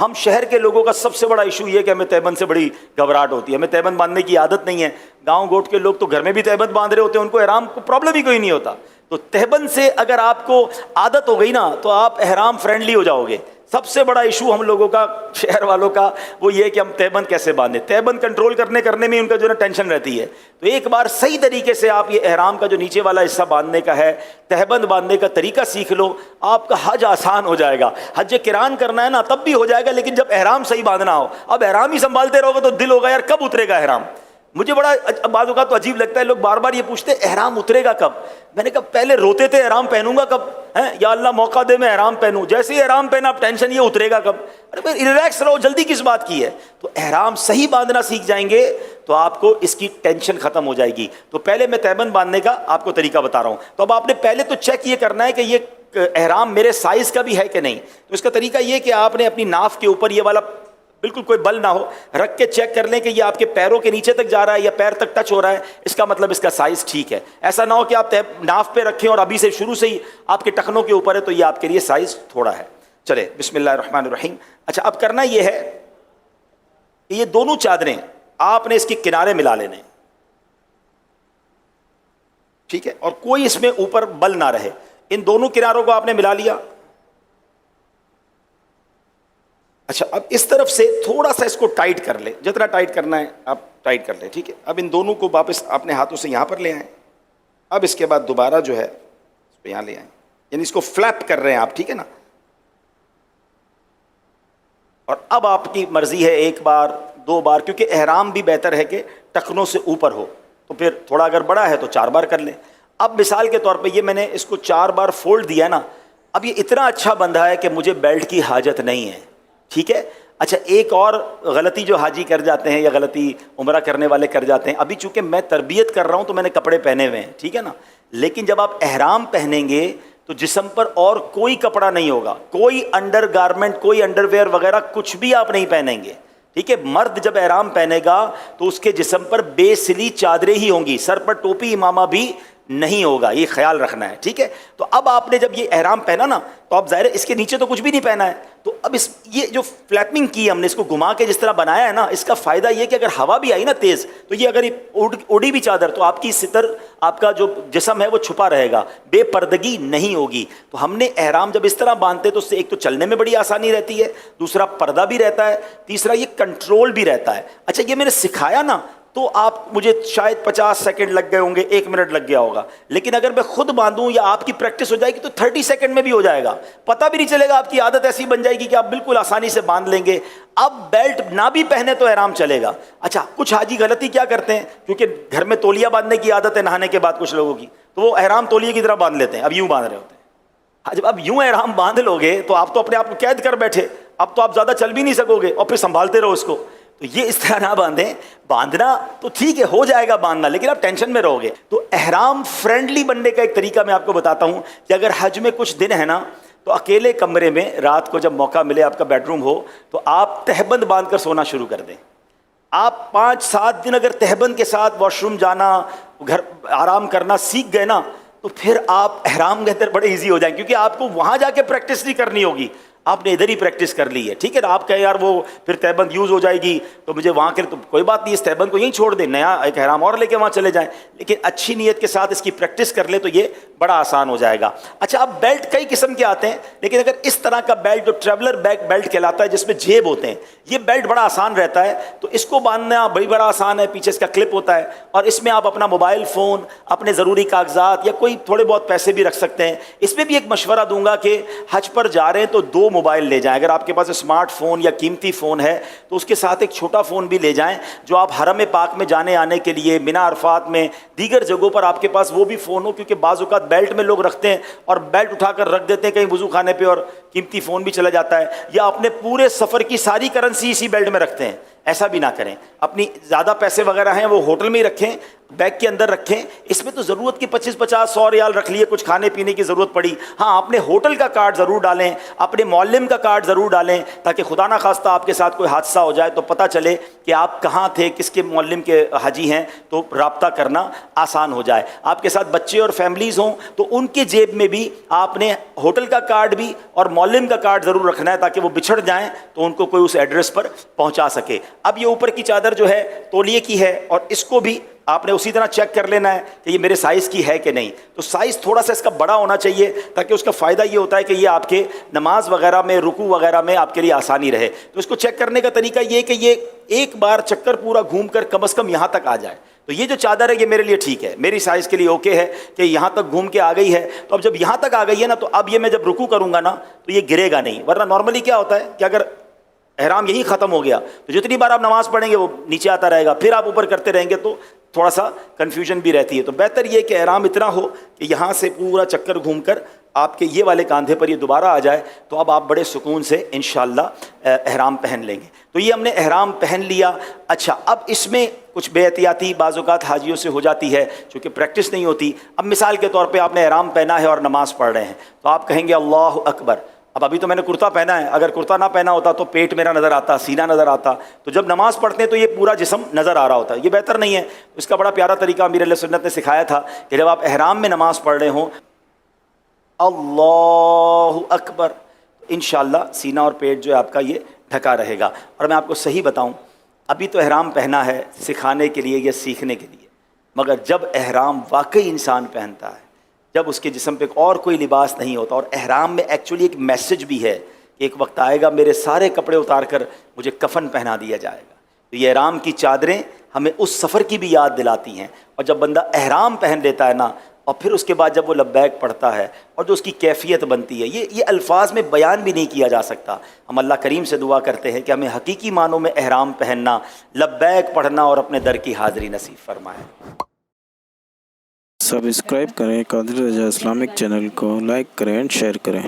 ہم شہر کے لوگوں کا سب سے بڑا ایشو یہ ہے کہ ہمیں تہبند سے بڑی گھبراہٹ ہوتی ہے، ہمیں تہبند باندھنے کی عادت نہیں ہے. گاؤں گوٹ کے لوگ تو گھر میں بھی تہبند باندھ رہے ہوتے ہیں، ان کو احرام کو پرابلم ہی کوئی نہیں ہوتا. تو تہبند سے اگر آپ کو عادت ہو گئی نا تو آپ احرام فرینڈلی ہو جاؤ گے. سب سے بڑا ایشو ہم لوگوں کا، شہر والوں کا، وہ یہ کہ ہم تہبند کیسے باندھیں. تہبند کنٹرول کرنے میں ان کا جو ہے نا ٹینشن رہتی ہے. تو ایک بار صحیح طریقے سے آپ یہ احرام کا جو نیچے والا حصہ باندھنے کا ہے، تہبند باندھنے کا طریقہ سیکھ لو، آپ کا حج آسان ہو جائے گا. حج قران کرنا ہے نا تب بھی ہو جائے گا، لیکن جب احرام صحیح باندھنا ہو. اب احرام ہی سنبھالتے رہو گے تو دل ہوگا یار کب اترے گا احرام. مجھے بڑا بعض اوقات تو عجیب لگتا ہے، لوگ بار بار یہ پوچھتے ہیں احرام اترے گا کب. میں نے کہا پہلے روتے تھے احرام پہنوں گا کب، یا اللہ موقع دے میں احرام پہنوں. جیسے ہی احرام پہنا اب ٹینشن یہ اترے گا کب. ارے بھائی ریلیکس رہو، جلدی کس بات کی ہے. تو احرام صحیح باندھنا سیکھ جائیں گے تو آپ کو اس کی ٹینشن ختم ہو جائے گی. تو پہلے میں تہبند باندھنے کا آپ کو طریقہ بتا رہا ہوں. تو اب آپ نے پہلے تو چیک یہ کرنا ہے کہ یہ احرام میرے سائز کا بھی ہے کہ نہیں. تو اس کا طریقہ یہ کہ آپ نے اپنی ناف کے اوپر یہ والا بالکل کوئی بل نہ ہو رکھ کے چیک کر لیں کہ یہ آپ کے پیروں کے نیچے تک جا رہا ہے یا پیر تک ٹچ ہو رہا ہے. اس کا مطلب اس کا سائز ٹھیک ہے. ایسا نہ ہو کہ آپ ناف پہ رکھیں اور ابھی سے شروع سے ہی آپ کے ٹخنوں کے اوپر ہے تو یہ آپ کے لیے سائز تھوڑا ہے. چلے بسم اللہ الرحمن الرحیم. اچھا اب کرنا یہ ہے کہ یہ دونوں چادریں آپ نے اس کے کنارے ملا لینے، ٹھیک ہے، اور کوئی اس میں اوپر بل نہ رہے. ان دونوں کناروں کو آپ نے ملا لیا. اچھا اب اس طرف سے تھوڑا سا اس کو ٹائٹ کر لیں، جتنا ٹائٹ کرنا ہے آپ ٹائٹ کر لیں، ٹھیک ہے. اب ان دونوں کو واپس اپنے ہاتھوں سے یہاں پر لے آئیں. اب اس کے بعد دوبارہ جو ہے اس کو یہاں لے آئیں، یعنی اس کو فلیپ کر رہے ہیں آپ، ٹھیک ہے نا. اور اب آپ کی مرضی ہے ایک بار دو بار، کیونکہ احرام بھی بہتر ہے کہ ٹخنوں سے اوپر ہو، تو پھر تھوڑا اگر بڑا ہے تو 4 بار کر لیں. اب مثال کے طور پہ یہ میں نے اس کو 4 بار فولڈ دیا ہے نا. اب یہ اتنا اچھا بندھا ہے کہ مجھے بیلٹ کی حاجت نہیں ہے، ٹھیک ہے. اچھا ایک اور غلطی جو حاجی کر جاتے ہیں یا غلطی عمرہ کرنے والے کر جاتے ہیں، ابھی چونکہ میں تربیت کر رہا ہوں تو میں نے کپڑے پہنے ہوئے ہیں، ٹھیک ہے نا. لیکن جب آپ احرام پہنیں گے تو جسم پر اور کوئی کپڑا نہیں ہوگا، کوئی انڈر گارمنٹ، کوئی انڈر ویئر وغیرہ کچھ بھی آپ نہیں پہنیں گے، ٹھیک ہے. مرد جب احرام پہنے گا تو اس کے جسم پر بے سلی چادریں ہی ہوں گی، سر پر ٹوپی امامہ بھی نہیں ہوگا، یہ خیال رکھنا ہے، ٹھیک ہے. تو اب آپ نے جب یہ احرام پہنا نا تو اب ظاہر ہے اس کے نیچے تو کچھ بھی نہیں پہنا ہے. تو اب یہ جو فلیپنگ کی ہم نے اس کو گھما کے جس طرح بنایا ہے نا، اس کا فائدہ یہ کہ اگر ہوا بھی آئی نا تیز تو یہ اگر اڑی بھی چادر تو آپ کی ستر، آپ کا جو جسم ہے وہ چھپا رہے گا، بے پردگی نہیں ہوگی. تو ہم نے احرام جب اس طرح باندھتے تو اس سے ایک تو چلنے میں بڑی آسانی رہتی ہے، دوسرا پردہ بھی رہتا ہے، تیسرا یہ کنٹرول بھی رہتا ہے. اچھا یہ میں نے سکھایا نا تو آپ مجھے شاید 50 سیکنڈ لگ گئے ہوں گے، 1 منٹ لگ گیا ہوگا. لیکن اگر میں خود باندھوں یا آپ کی پریکٹس ہو جائے گی تو 30 سیکنڈ میں بھی ہو جائے گا، پتہ بھی نہیں چلے گا. آپ کی عادت ایسی بن جائے گی کہ آپ بالکل آسانی سے باندھ لیں گے. اب بیلٹ نہ بھی پہنے تو احرام چلے گا. اچھا کچھ حاجی غلطی کیا کرتے ہیں، کیونکہ گھر میں تولیہ باندھنے کی عادت ہے نہانے کے بعد کچھ لوگوں کی، تو وہ احرام تولیے کی طرح باندھ لیتے ہیں، اب یوں باندھ رہے ہوتے ہیں. جب اب یوں احرام باندھ لو گے تو آپ تو اپنے آپ کو قید کر بیٹھے، اب تو آپ زیادہ چل بھی نہیں سکو گے اور پھر سنبھالتے رہو اس کو. تو یہ اس طرح نہ باندھیں. باندھنا تو ٹھیک ہے ہو جائے گا باندھنا، لیکن آپ ٹینشن میں رہو گے. تو احرام فرینڈلی بننے کا ایک طریقہ میں آپ کو بتاتا ہوں کہ اگر حج میں کچھ دن ہے نا تو اکیلے کمرے میں رات کو جب موقع ملے، آپ کا بیڈ روم ہو، تو آپ تہبند باندھ کر سونا شروع کر دیں. آپ 5-7 دن اگر تہبند کے ساتھ واش روم جانا، گھر آرام کرنا سیکھ گئے نا تو پھر آپ احرام کے اندر بڑے ایزی ہو جائیں، کیونکہ آپ کو وہاں جا کے پریکٹس نہیں کرنی ہوگی، آپ نے ادھر ہی پریکٹس کر لی ہے، ٹھیک ہے نا. آپ کہیں یار وہ پھر تہبند یوز ہو جائے گی تو مجھے وہاں کے، تو کوئی بات نہیں، اس تہبند کو یہیں چھوڑ دیں، نیا ایک احرام اور لے کے وہاں چلے جائیں. لیکن اچھی نیت کے ساتھ اس کی پریکٹس کر لیں تو یہ بڑا آسان ہو جائے گا. اچھا اب بیلٹ کئی قسم کے آتے ہیں، لیکن اگر اس طرح کا بیلٹ جو ٹریولر بیک بیلٹ کہلاتا ہے جس میں جیب ہوتے ہیں، یہ بیلٹ بڑا آسان رہتا ہے. تو اس کو باندھنا بڑا آسان ہے، پیچھے اس کا کلپ ہوتا ہے اور اس میں آپ اپنا موبائل فون، اپنے ضروری کاغذات یا کوئی تھوڑے بہت پیسے بھی رکھ سکتے ہیں. اس میں بھی ایک مشورہ دوں گا کہ حج پر جا رہے ہیں تو 2 موبائل لے جائیں. اگر آپ کے پاس اسمارٹ فون یا قیمتی فون ہے تو اس کے ساتھ ایک چھوٹا فون بھی لے جائیں، جو آپ حرم پاک میں جانے آنے کے لیے، منی عرفات میں، دیگر جگہوں پر آپ کے پاس وہ بھی فون ہو. کیونکہ بعض اوقات بیلٹ میں لوگ رکھتے ہیں اور بیلٹ اٹھا کر رکھ دیتے ہیں کہیں وضو خانے پہ اور قیمتی فون بھی چلا جاتا ہے، یا اپنے پورے سفر کی ساری کرنسی اسی بیلٹ میں رکھتے ہیں. ایسا بھی نہ کریں. اپنی زیادہ پیسے وغیرہ ہیں وہ ہوٹل میں ہی رکھیں، بیگ کے اندر رکھیں. اس میں تو ضرورت کی 25-50-100 ریال رکھ لیے, کچھ کھانے پینے کی ضرورت پڑی. ہاں اپنے ہوٹل کا کارڈ ضرور ڈالیں, اپنے معلم کا کارڈ ضرور ڈالیں, تاکہ خدا نہ خواستہ آپ کے ساتھ کوئی حادثہ ہو جائے تو پتہ چلے کہ آپ کہاں تھے, کس کے معلم کے حاجی ہیں, تو رابطہ کرنا آسان ہو جائے. آپ کے ساتھ بچے اور فیملیز ہوں تو ان کے جیب میں بھی آپ نے ہوٹل کا کارڈ بھی اور معلم کا کارڈ ضرور رکھنا ہے, تاکہ وہ بچھڑ جائیں تو ان کو کوئی اس ایڈریس پر پہنچا سکے. اب یہ اوپر کی چادر جو ہے تولیے کی ہے, اور اس کو بھی آپ نے اسی طرح چیک کر لینا ہے کہ یہ میرے سائز کی ہے کہ نہیں. تو سائز تھوڑا سا اس کا بڑا ہونا چاہیے, تاکہ اس کا فائدہ یہ ہوتا ہے کہ یہ آپ کے نماز وغیرہ میں, رکوع وغیرہ میں آپ کے لیے آسانی رہے. تو اس کو چیک کرنے کا طریقہ یہ ہے کہ یہ ایک بار چکر پورا گھوم کر کم از کم یہاں تک آ جائے. تو یہ جو چادر ہے یہ میرے لیے ٹھیک ہے, میری سائز کے لیے اوکے ہے کہ یہاں تک گھوم کے آ گئی ہے. تو اب جب یہاں تک آ گئی ہے نا, تو اب یہ میں جب رکوع کروں گا نا تو یہ گرے گا نہیں. ورنہ نارملی کیا ہوتا ہے کہ اگر احرام یہی ختم ہو گیا تو جتنی بار آپ نماز پڑھیں گے وہ نیچے آتا رہے گا, پھر آپ اوپر کرتے رہیں گے تو تھوڑا سا کنفیوژن بھی رہتی ہے. تو بہتر یہ کہ احرام اتنا ہو کہ یہاں سے پورا چکر گھوم کر آپ کے یہ والے کاندھے پر یہ دوبارہ آ جائے, تو اب آپ بڑے سکون سے انشاءاللہ احرام پہن لیں گے. تو یہ ہم نے احرام پہن لیا. اچھا, اب اس میں کچھ بے احتیاطی بعض اوقات حاجیوں سے ہو جاتی ہے چونکہ پریکٹس نہیں ہوتی. اب مثال کے طور پہ آپ نے احرام پہنا ہے اور نماز پڑھ رہے ہیں, تو آپ کہیں گے اللہ اکبر. اب ابھی تو میں نے کرتا پہنا ہے, اگر کرتا نہ پہنا ہوتا تو پیٹ میرا نظر آتا, سینہ نظر آتا. تو جب نماز پڑھتے ہیں تو یہ پورا جسم نظر آ رہا ہوتا ہے, یہ بہتر نہیں ہے. اس کا بڑا پیارا طریقہ امیر علیہ سنت نے سکھایا تھا کہ جب آپ احرام میں نماز پڑھ رہے ہوں اللہ اکبر, انشاءاللہ سینہ اور پیٹ جو ہے آپ کا یہ ڈھکا رہے گا. اور میں آپ کو صحیح بتاؤں, ابھی تو احرام پہنا ہے سکھانے کے لیے یا سیکھنے کے لیے, مگر جب احرام واقعی انسان پہنتا ہے, جب اس کے جسم پہ اور کوئی لباس نہیں ہوتا, اور احرام میں ایکچولی ایک میسج بھی ہے کہ ایک وقت آئے گا میرے سارے کپڑے اتار کر مجھے کفن پہنا دیا جائے گا. تو یہ احرام کی چادریں ہمیں اس سفر کی بھی یاد دلاتی ہیں. اور جب بندہ احرام پہن لیتا ہے نا, اور پھر اس کے بعد جب وہ لبیک پڑھتا ہے اور جو اس کی کیفیت بنتی ہے, یہ الفاظ میں بیان بھی نہیں کیا جا سکتا. ہم اللہ کریم سے دعا کرتے ہیں کہ ہمیں حقیقی معنوں میں احرام پہننا, لبیک پڑھنا اور اپنے در کی حاضری نصیب فرمائے. سبسکرائب کریں قادری رضا اسلامک چینل کو, لائک کریں اینڈ شیئر کریں.